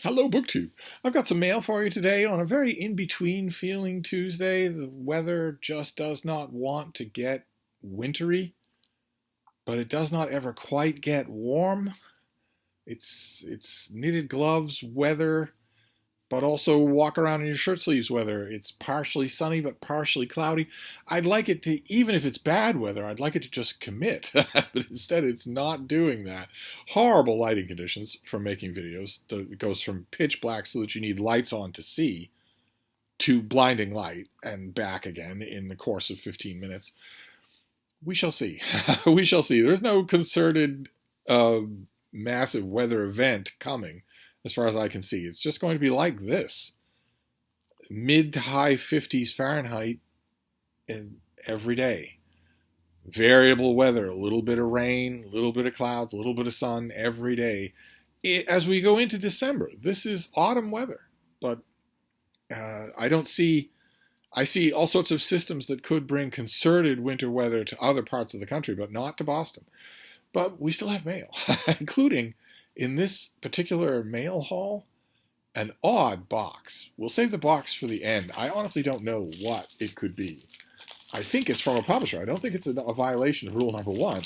Hello, BookTube. I've got some mail for you today on a very in-between feeling Tuesday. The weather just does not want to get wintry, but it does not ever quite get warm. It's knitted gloves weather, but also walk around in your shirt sleeves weather. It's partially sunny but partially cloudy. I'd like it to, even if it's bad weather, I'd like it to just commit. But instead it's not doing that. Horrible lighting conditions for making videos. It goes from pitch black so that you need lights on to see to blinding light and back again in the course of 15 minutes. We shall see. We shall see. There's no concerted massive weather event coming as far as I can see. It's just going to be like this. Mid to high 50s Fahrenheit every day. Variable weather, a little bit of rain, a little bit of clouds, a little bit of sun every day. As we go into December, this is autumn weather. But I see all sorts of systems that could bring concerted winter weather to other parts of the country, but not to Boston. But we still have mail, including in this particular mail haul, an odd box. We'll save the box for the end. I honestly don't know what it could be. I think it's from a publisher. I don't think it's a violation of rule number 1.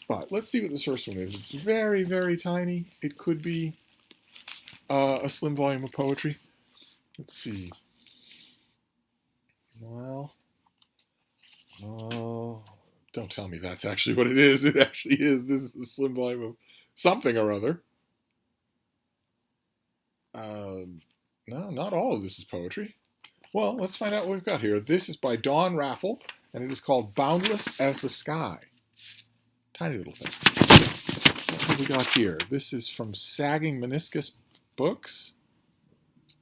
But let's see what this first one is. It's very, very tiny. It could be a slim volume of poetry. Let's see. Well, oh, don't tell me that's actually what it is. It actually is. This is a slim volume of something or other. No, not all of this is poetry. Well, let's find out what we've got here. This is by Dawn Raffle, and it is called Boundless as the Sky. Tiny little thing. What have we got here? This is from Sagging Meniscus Books.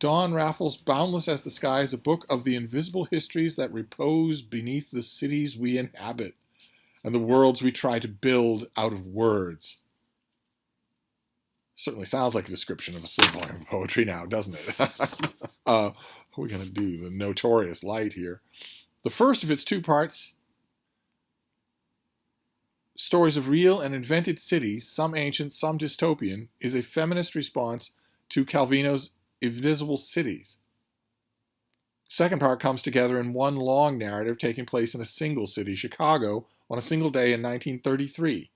Dawn Raffle's Boundless as the Sky is a book of the invisible histories that repose beneath the cities we inhabit and the worlds we try to build out of words. Certainly sounds like a description of a slim volume of poetry now, doesn't it? What are we going to do? The notorious light here. The first of its 2 parts, stories of real and invented cities, some ancient, some dystopian, is a feminist response to Calvino's Invisible Cities. Second part comes together in one long narrative taking place in a single city, Chicago, on a single day in 1933.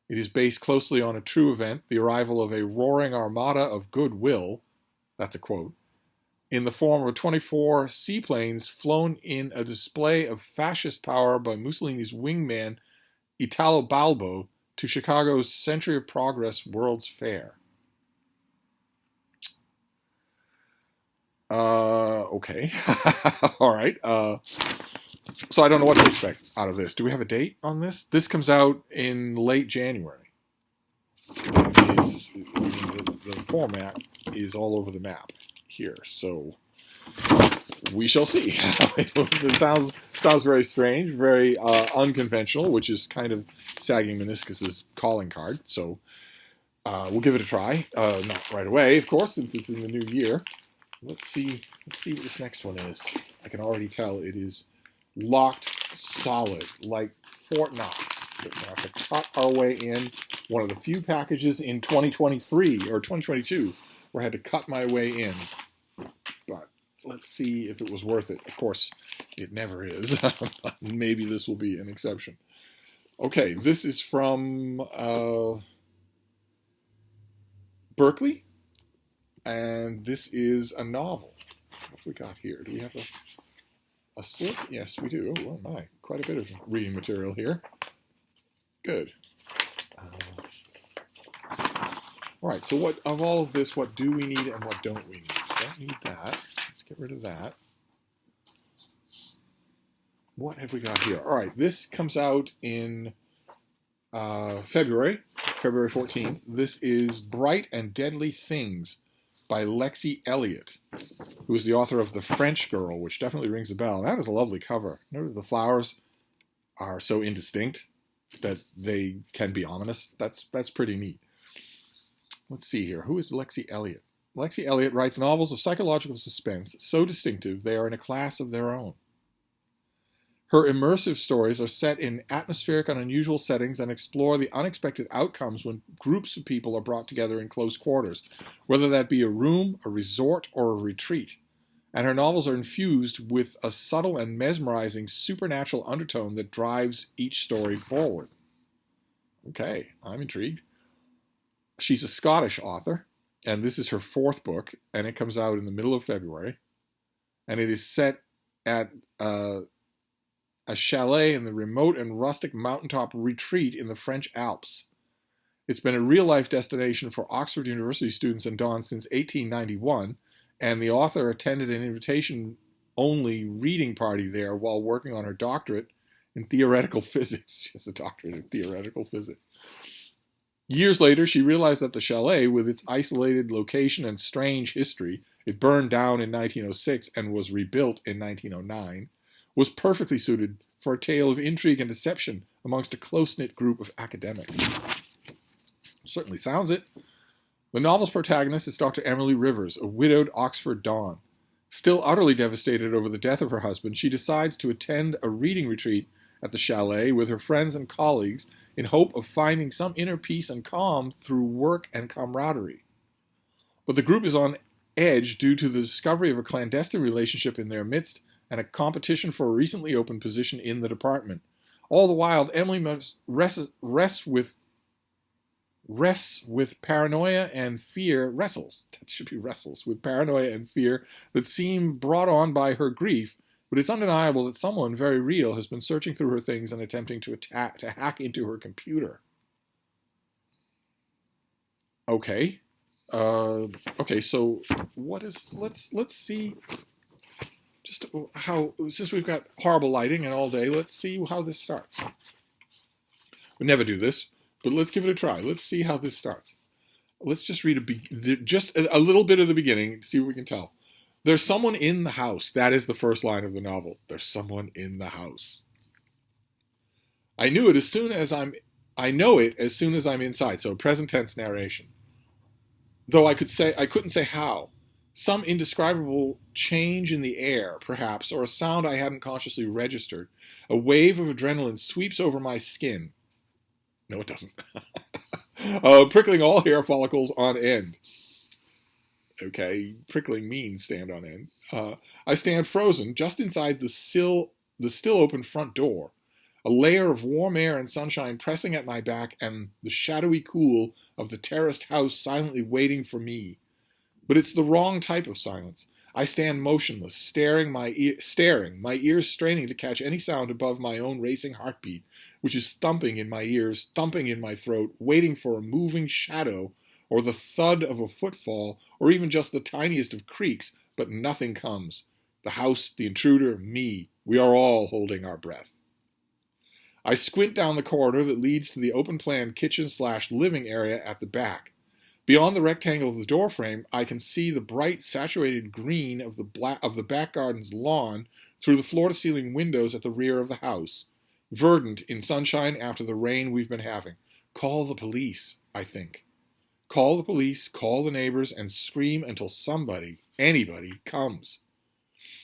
It is based closely on a true event, the arrival of a roaring armada of goodwill, that's a quote, in the form of 24 seaplanes flown in a display of fascist power by Mussolini's wingman Italo Balbo to Chicago's Century of Progress World's Fair. Okay. All right. So I don't know what to expect out of this. Do we have a date on this? This comes out in late January. The format is all over the map here, so we shall see. It sounds very strange, very unconventional, which is kind of Sagging Meniscus's calling card. So we'll give it a try. Not right away, of course, since it's in the new year. Let's see what this next one is. I can already tell it is locked solid, like Fort Knox. We're going to have to cut our way in. One of the few packages in 2023 or 2022 where I had to cut my way in. But let's see if it was worth it. Of course, it never is. Maybe this will be an exception. Okay, this is from Berkeley. And this is a novel. What have we got here? Do we have a slip? Yes, we do. Oh my, quite a bit of reading material here. Good. All right, so what of all of this, what do we need and what don't we need? Don't need that. Let's get rid of that. What have we got here? All right, this comes out in February 14th. This is Bright and Deadly Things by Lexi Elliott, who is the author of The French Girl, which definitely rings a bell. That is a lovely cover. Notice the flowers are so indistinct that they can be ominous. That's pretty neat. Let's see here. Who is Lexi Elliott? Lexi Elliott writes novels of psychological suspense so distinctive they are in a class of their own. Her immersive stories are set in atmospheric and unusual settings and explore the unexpected outcomes when groups of people are brought together in close quarters, whether that be a room, a resort, or a retreat. And her novels are infused with a subtle and mesmerizing supernatural undertone that drives each story forward. Okay, I'm intrigued. She's a Scottish author, and this is her fourth book, and it comes out in the middle of February. And it is set at a chalet in the remote and rustic mountaintop retreat in the French Alps. It's been a real-life destination for Oxford University students and Dawn since 1891, and the author attended an invitation-only reading party there while working on her doctorate in theoretical physics. She has a doctorate in theoretical physics. Years later, she realized that the chalet, with its isolated location and strange history, it burned down in 1906 and was rebuilt in 1909, was perfectly suited for a tale of intrigue and deception amongst a close-knit group of academics. Certainly sounds it. The novel's protagonist is Dr. Emily Rivers, a widowed Oxford Dawn. Still utterly devastated over the death of her husband, she decides to attend a reading retreat at the chalet with her friends and colleagues in hope of finding some inner peace and calm through work and camaraderie. But the group is on edge due to the discovery of a clandestine relationship in their midst and a competition for a recently opened position in the department. All the while, Emily must wrestles with paranoia and fear that seem brought on by her grief, but it's undeniable that someone very real has been searching through her things and attempting to hack into her computer. Okay. So what is, let's see just how, since we've got horrible lighting and all day, let's see how this starts. We never do this, but let's give it a try. Let's see how this starts. Let's just read just a little bit of the beginning, see what we can tell. There's someone in the house. That is the first line of the novel. There's someone in the house. I know it as soon as I'm inside. So present tense narration. Though I couldn't say how. Some indescribable change in the air, perhaps, or a sound I hadn't consciously registered. A wave of adrenaline sweeps over my skin. No, it doesn't. Prickling all hair follicles on end. Okay, prickling means stand on end. I stand frozen just inside the still open front door. A layer of warm air and sunshine pressing at my back, and the shadowy cool of the terraced house silently waiting for me. But it's the wrong type of silence. I stand motionless, staring, my ears straining to catch any sound above my own racing heartbeat, which is thumping in my ears, thumping in my throat, waiting for a moving shadow, or the thud of a footfall, or even just the tiniest of creaks, but nothing comes. The house, the intruder, me, we are all holding our breath. I squint down the corridor that leads to the open-plan kitchen/living area at the back. Beyond the rectangle of the doorframe, I can see the bright, saturated green of the back garden's lawn through the floor-to-ceiling windows at the rear of the house, verdant in sunshine after the rain we've been having. Call the police, I think. Call the police, call the neighbors, and scream until anybody comes.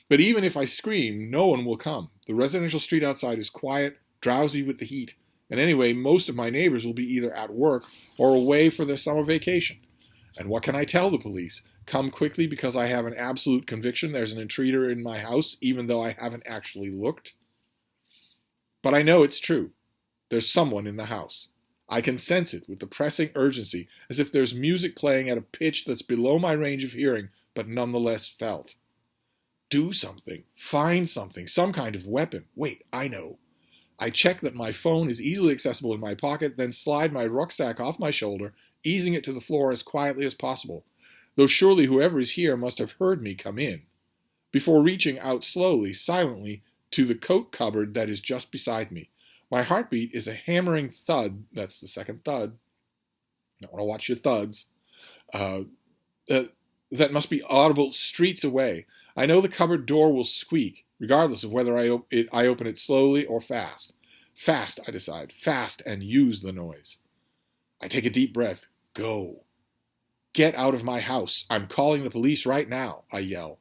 But even if I scream, no one will come. The residential street outside is quiet, drowsy with the heat, and anyway, most of my neighbors will be either at work or away for their summer vacation. And what can I tell the police? Come quickly because I have an absolute conviction there's an intruder in my house, even though I haven't actually looked? But I know it's true. There's someone in the house. I can sense it with the pressing urgency, as if there's music playing at a pitch that's below my range of hearing, but nonetheless felt. Do something. Find something. Some kind of weapon. Wait, I know. I check that my phone is easily accessible in my pocket, then slide my rucksack off my shoulder, easing it to the floor as quietly as possible, though surely whoever is here must have heard me come in, before reaching out slowly, silently, to the coat cupboard that is just beside me. My heartbeat is a hammering thud. That's the second thud. I want to watch your thuds. That must be audible streets away. I know the cupboard door will squeak, regardless of whether I open it slowly or fast. Fast, I decide. Fast, and use the noise. I take a deep breath. Go. Get out of my house. I'm calling the police right now, I yell.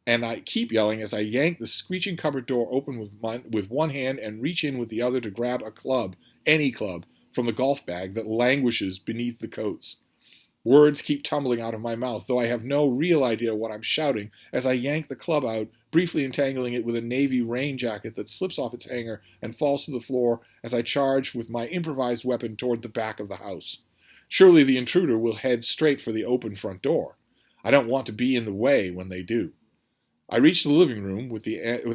And I keep yelling as I yank the screeching cupboard door open with one hand and reach in with the other to grab a club, any club, from the golf bag that languishes beneath the coats. Words keep tumbling out of my mouth, though I have no real idea what I'm shouting as I yank the club out, briefly entangling it with a navy rain jacket that slips off its hanger and falls to the floor as I charge with my improvised weapon toward the back of the house. Surely the intruder will head straight for the open front door. I don't want to be in the way when they do. I reach the living room with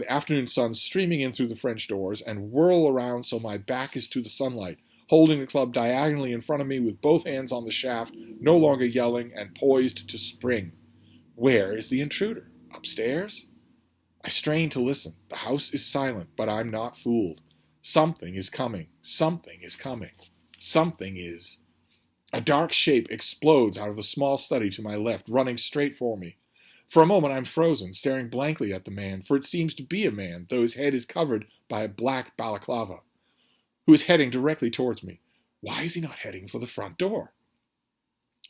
afternoon sun streaming in through the French doors and whirl around so my back is to the sunlight, holding the club diagonally in front of me with both hands on the shaft, no longer yelling and poised to spring. Where is the intruder? Upstairs? I strain to listen. The house is silent, but I'm not fooled. Something is coming. Something is coming. Something is. A dark shape explodes out of the small study to my left, running straight for me. For a moment I'm frozen, staring blankly at the man, for it seems to be a man, though his head is covered by a black balaclava, who is heading directly towards me. Why is he not heading for the front door?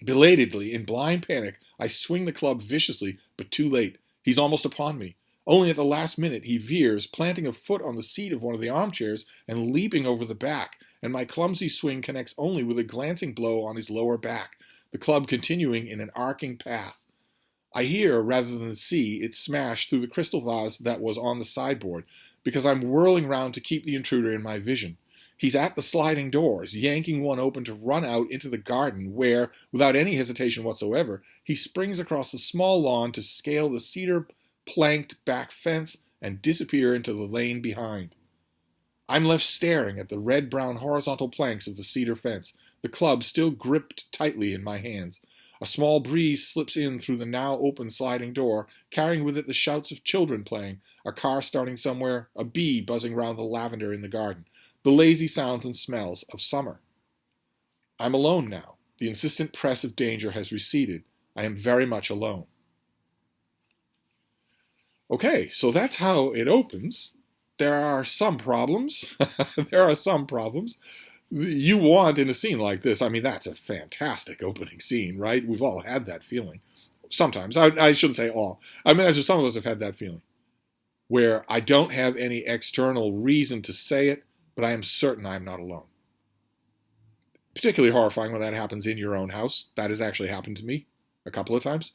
Belatedly, in blind panic, I swing the club viciously, but too late. He's almost upon me. Only at the last minute he veers, planting a foot on the seat of one of the armchairs and leaping over the back, and my clumsy swing connects only with a glancing blow on his lower back, the club continuing in an arcing path. I hear, rather than see, it smash through the crystal vase that was on the sideboard, because I'm whirling round to keep the intruder in my vision. He's at the sliding doors, yanking one open to run out into the garden where, without any hesitation whatsoever, he springs across the small lawn to scale the cedar-planked back fence and disappear into the lane behind. I'm left staring at the red-brown horizontal planks of the cedar fence, the club still gripped tightly in my hands. A small breeze slips in through the now open sliding door, carrying with it the shouts of children playing, a car starting somewhere, a bee buzzing round the lavender in the garden, the lazy sounds and smells of summer. I'm alone now. The insistent press of danger has receded. I am very much alone. Okay, so that's how it opens. There are some problems. You want in a scene like this, I mean, that's a fantastic opening scene, right? We've all had that feeling. Sometimes. I shouldn't say all. I mean, some of us have had that feeling where I don't have any external reason to say it, but I am certain I am not alone. Particularly horrifying when that happens in your own house. That has actually happened to me a couple of times.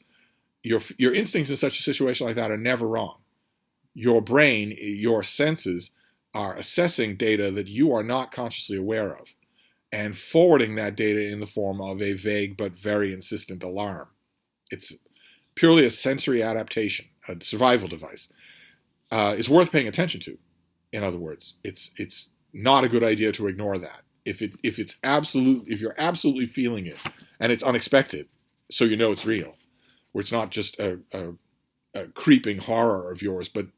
Your instincts in such a situation like that are never wrong. Your brain, your senses are assessing data that you are not consciously aware of and forwarding that data in the form of a vague but very insistent alarm. It's purely a sensory adaptation, a survival device. It's worth paying attention to. In other words, it's not a good idea to ignore that. If you're absolutely feeling it and it's unexpected, so you know it's real, where it's not just a creeping horror of yours, but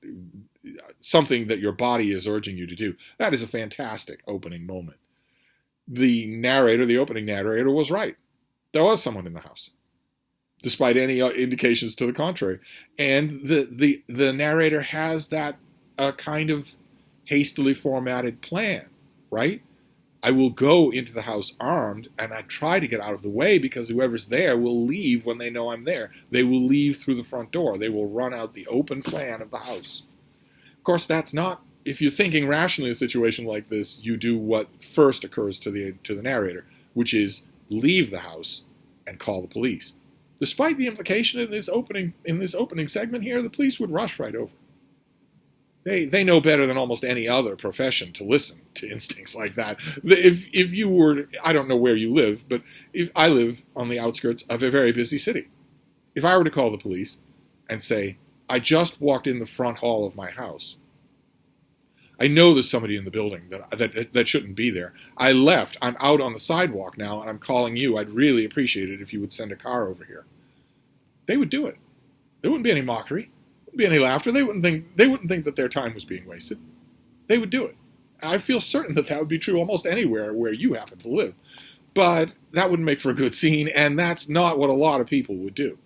something that your body is urging you to do. That is a fantastic opening moment. The opening narrator was right. There was someone in the house, despite any indications to the contrary. And the narrator has that kind of hastily formatted plan, right? I will go into the house armed, and I try to get out of the way because whoever's there will leave when they know I'm there. They will leave through the front door. They will run out the open plan of the house. Of course, that's not, if you're thinking rationally in a situation like this, you do what first occurs to the narrator, which is leave the house and call the police. Despite the implication in this opening segment here, the police would rush right over. They know better than almost any other profession to listen to instincts like that. If you were, I don't know where you live, but I live on the outskirts of a very busy city. If I were to call the police and say, I just walked in the front hall of my house. I know there's somebody in the building that shouldn't be there. I left. I'm out on the sidewalk now, and I'm calling you. I'd really appreciate it if you would send a car over here. They would do it. There wouldn't be any mockery. Be any laughter. They wouldn't think that their time was being wasted. They would do it. I feel certain that would be true almost anywhere where you happen to live. But that wouldn't make for a good scene, and that's not what a lot of people would do.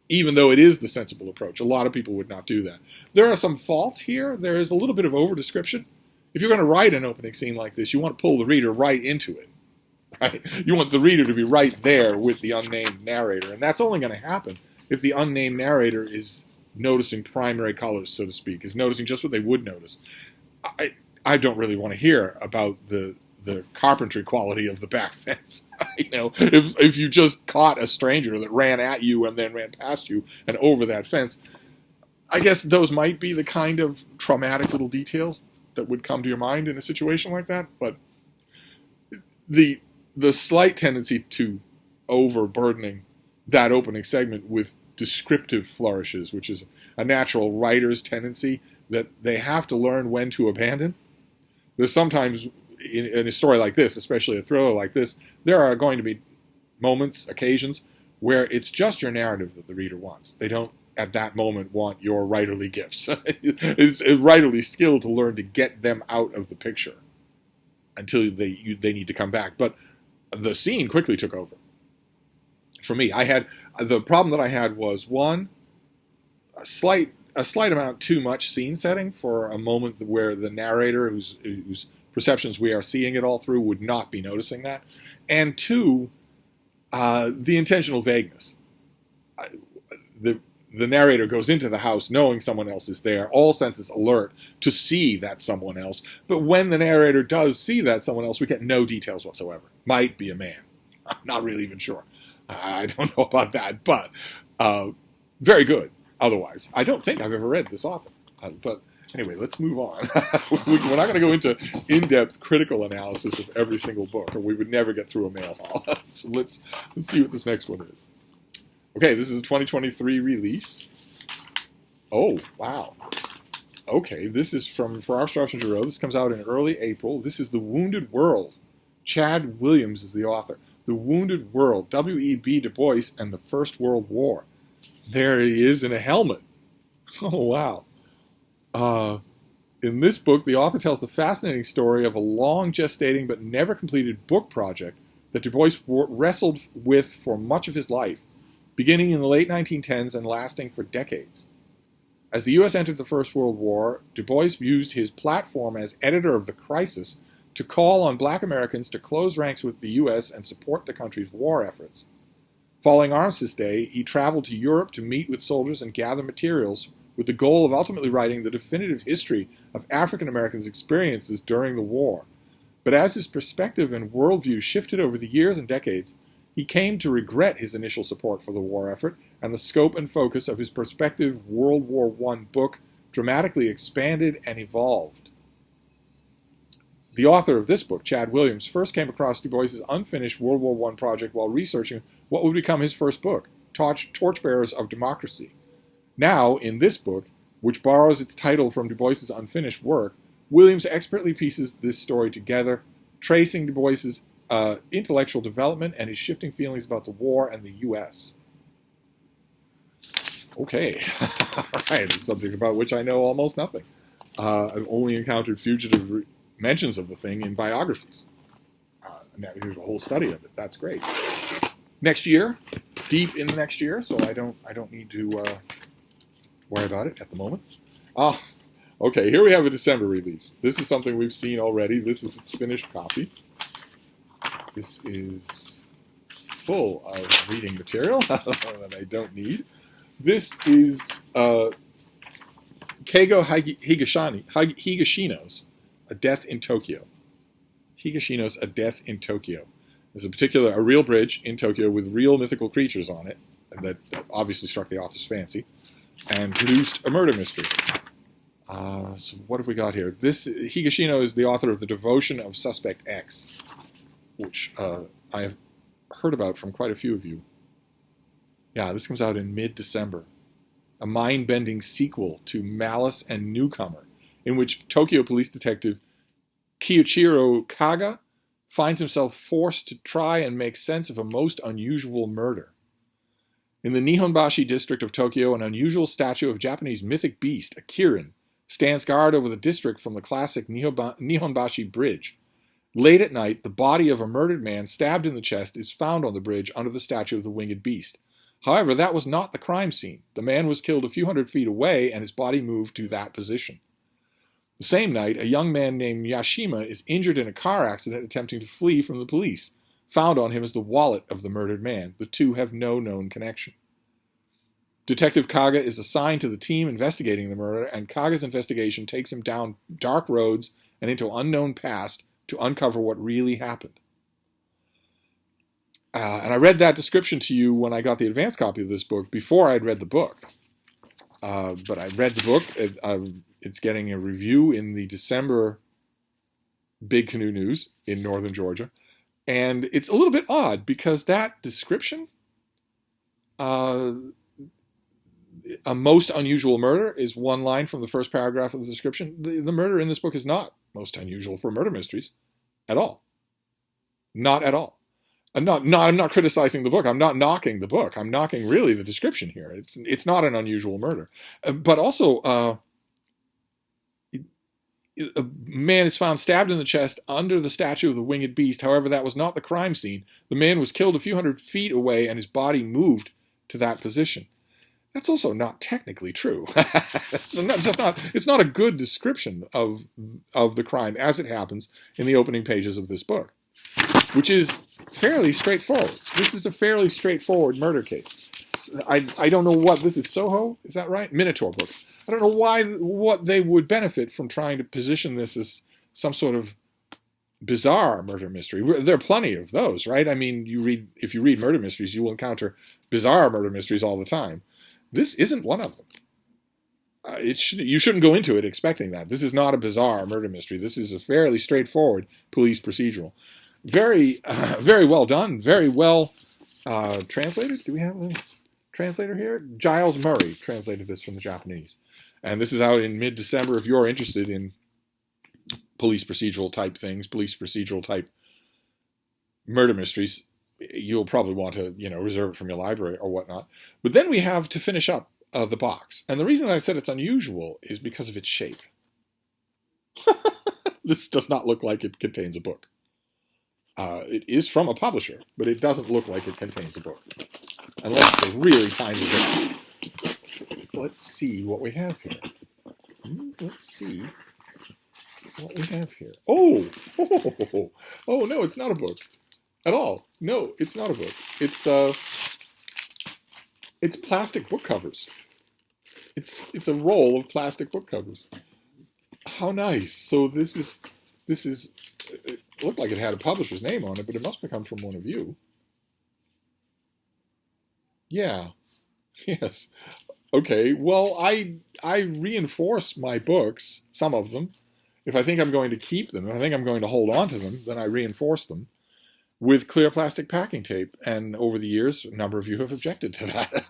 Even though it is the sensible approach, a lot of people would not do that. There are some faults here. There is a little bit of over-description. If you're going to write an opening scene like this, you want to pull the reader right into it. Right? You want the reader to be right there with the unnamed narrator, and that's only going to happen if the unnamed narrator is noticing primary colors, so to speak, is noticing just what they would notice. I don't really want to hear about the carpentry quality of the back fence. If you just caught a stranger that ran at you and then ran past you and over that fence, I guess those might be the kind of traumatic little details that would come to your mind in a situation like that. But the slight tendency to overburdening that opening segment with descriptive flourishes, which is a natural writer's tendency that they have to learn when to abandon. There's sometimes in a story like this, especially a thriller like this, there are going to be moments, occasions, where it's just your narrative that the reader wants. They don't, at that moment, want your writerly gifts. It's a writerly skill to learn to get them out of the picture until they need to come back. But the scene quickly took over. For me, the problem that I had was, one, a slight amount too much scene setting for a moment where the narrator, whose perceptions we are seeing it all through, would not be noticing that. And two, the intentional vagueness. The narrator goes into the house knowing someone else is there, all senses alert to see that someone else. But when the narrator does see that someone else, we get no details whatsoever. Might be a man. I'm not really even sure. I don't know about that, but very good otherwise. I don't think I've ever read this author. But anyway, let's move on. We're not going to go into in-depth critical analysis of every single book, or we would never get through a mail haul. So let's see what this next one is. Okay, this is a 2023 release. Oh, wow. Okay, this is from Farrar, Straus and Giroux. This comes out in early April. This is The Wounded World. Chad Williams is the author. The Wounded World, W.E.B. Du Bois and the First World War. There he is in a helmet. Oh, wow. In this book, the author tells the fascinating story of a long gestating but never completed book project that Du Bois wrestled with for much of his life, beginning in the late 1910s and lasting for decades. As the U.S. entered the First World War, Du Bois used his platform as editor of The Crisis to call on black Americans to close ranks with the U.S. and support the country's war efforts. Following Armistice Day, he traveled to Europe to meet with soldiers and gather materials with the goal of ultimately writing the definitive history of African Americans' experiences during the war. But as his perspective and worldview shifted over the years and decades, he came to regret his initial support for the war effort, and the scope and focus of his prospective World War I book dramatically expanded and evolved. The author of this book, Chad Williams, first came across Du Bois's unfinished World War I project while researching what would become his first book, Torchbearers of Democracy. Now, in this book, which borrows its title from Du Bois's unfinished work, Williams expertly pieces this story together, tracing Du Bois's intellectual development and his shifting feelings about the war and the U.S. Okay, all right, a subject about which I know almost nothing. I've only encountered fugitive mentions of the thing in biographies. Now here's a whole study of it. That's great. Next year, deep in the next year, so I don't need to worry about it at the moment. Okay, here we have a December release. This is something we've seen already. This is its finished copy. This is full of reading material that I don't need. This is Keigo Higashino's A Death in Tokyo. Higashino's A Death in Tokyo. There's a real bridge in Tokyo with real mythical creatures on it that obviously struck the author's fancy and produced a murder mystery. So what have we got here? Higashino is the author of The Devotion of Suspect X, which I have heard about from quite a few of you. Yeah, this comes out in mid-December. A mind-bending sequel to Malice and Newcomer, in which Tokyo police detective Kiyochiro Kaga finds himself forced to try and make sense of a most unusual murder. In the Nihonbashi district of Tokyo, an unusual statue of Japanese mythic beast, a kirin, stands guard over the district from the classic Nihonbashi Bridge. Late at night, the body of a murdered man stabbed in the chest is found on the bridge under the statue of the winged beast. However, that was not the crime scene. The man was killed a few hundred feet away, and his body moved to that position. The same night, a young man named Yashima is injured in a car accident attempting to flee from the police. Found on him is the wallet of the murdered man. The two have no known connection. Detective Kaga is assigned to the team investigating the murder, and Kaga's investigation takes him down dark roads and into unknown past to uncover what really happened. And I read that description to you when I got the advance copy of this book before I'd read the book. But I read the book. It's getting a review in the December Big Canoe News in northern Georgia. And it's a little bit odd because that description, a most unusual murder, is one line from the first paragraph of the description. The murder in this book is not most unusual for murder mysteries at all. Not at all. I'm not criticizing the book. I'm not knocking the book. I'm knocking really the description here. It's not an unusual murder. But also, a man is found stabbed in the chest under the statue of the winged beast. However, that was not the crime scene. The man was killed a few hundred feet away and his body moved to that position. That's also not technically true. It's not a good description of the crime as it happens in the opening pages of this book, which is fairly straightforward. This is a fairly straightforward murder case. I don't know what this is. Soho, is that right? Minotaur books. I don't know what they would benefit from trying to position this as some sort of bizarre murder mystery. There are plenty of those, right? I mean, if you read murder mysteries, you will encounter bizarre murder mysteries all the time. This isn't one of them. You shouldn't go into it expecting that. This is not a bizarre murder mystery. This is a fairly straightforward police procedural. Very, very well done. Very well translated. Do we have a translator here? Giles Murray translated this from the Japanese. And this is out in mid-December. If you're interested in police procedural type things, police procedural type murder mysteries, you'll probably want to, reserve it from your library or whatnot. But then we have to finish up the box. And the reason I said it's unusual is because of its shape. This does not look like it contains a book. It is from a publisher, but it doesn't look like it contains a book. Unless it's a really tiny book. Let's see what we have here. Let's see what we have here. Oh, no, it's not a book at all. No, it's not a book. It's plastic book covers. It's a roll of plastic book covers. How nice. So this is it looked like it had a publisher's name on it, but it must have come from one of you. Yeah. Yes. Okay. Well, I reinforce my books, some of them. If I think I'm going to keep them, if I think I'm going to hold on to them, then I reinforce them with clear plastic packing tape. And over the years, a number of you have objected to that.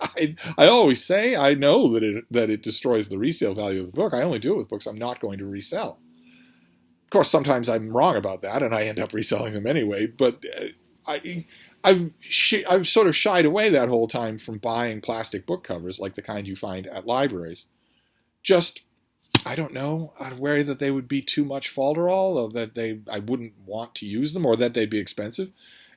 I always say I know that it destroys the resale value of the book. I only do it with books I'm not going to resell. Of course, sometimes I'm wrong about that, and I end up reselling them anyway. But I've sort of shied away that whole time from buying plastic book covers like the kind you find at libraries. Just, I don't know, I'm worried that they would be too much falderall, or that I wouldn't want to use them, or that they'd be expensive.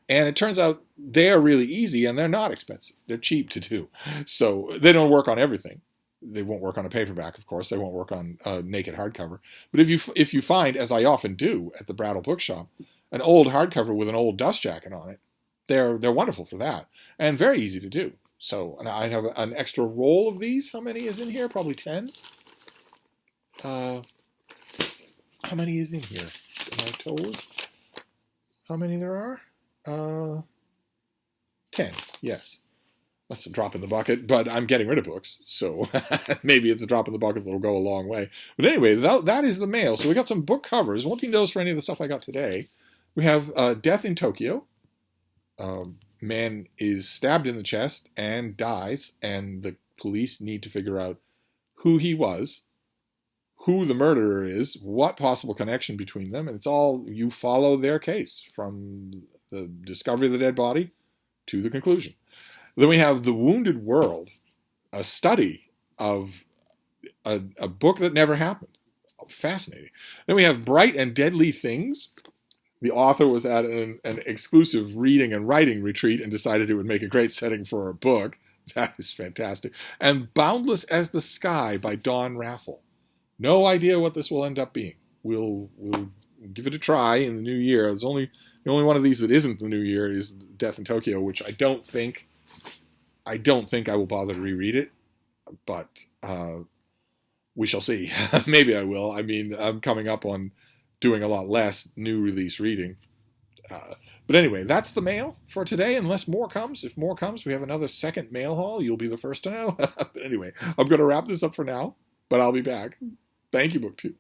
And it turns out they're really easy, and they're not expensive. They're cheap to do. So they don't work on everything. They won't work on a paperback, of course. They won't work on a naked hardcover. But if you find, as I often do at the Brattle Bookshop, an old hardcover with an old dust jacket on it, they're wonderful for that, and very easy to do. So, and I have an extra roll of these. How many is in here? Probably 10. How many is in here? Am I told how many there are? 10. Yes. That's a drop in the bucket, but I'm getting rid of books, so maybe it's a drop in the bucket that'll go a long way. But anyway, that is the mail. So we got some book covers. Won't be those for any of the stuff I got today. We have Death in Tokyo. Man is stabbed in the chest and dies, and the police need to figure out who he was, who the murderer is, what possible connection between them, and it's all, you follow their case from the discovery of the dead body to the conclusion. Then we have The Wounded World, a study of a book that never happened. Fascinating. Then we have Bright and Deadly Things. The author was at an exclusive reading and writing retreat and decided it would make a great setting for a book. That is fantastic. And Boundless as the Sky by Dawn Raffle. No idea what this will end up being. We'll give it a try in the new year. The only one of these that isn't the new year is Death in Tokyo, which I don't think I will bother to reread it. but we shall see. Maybe I will. I mean, I'm coming up on doing a lot less new release reading. But anyway, that's the mail for today, unless more comes. If more comes, we have another second mail haul. You'll be the first to know. But anyway, I'm going to wrap this up for now, but I'll be back. Thank you, BookTube.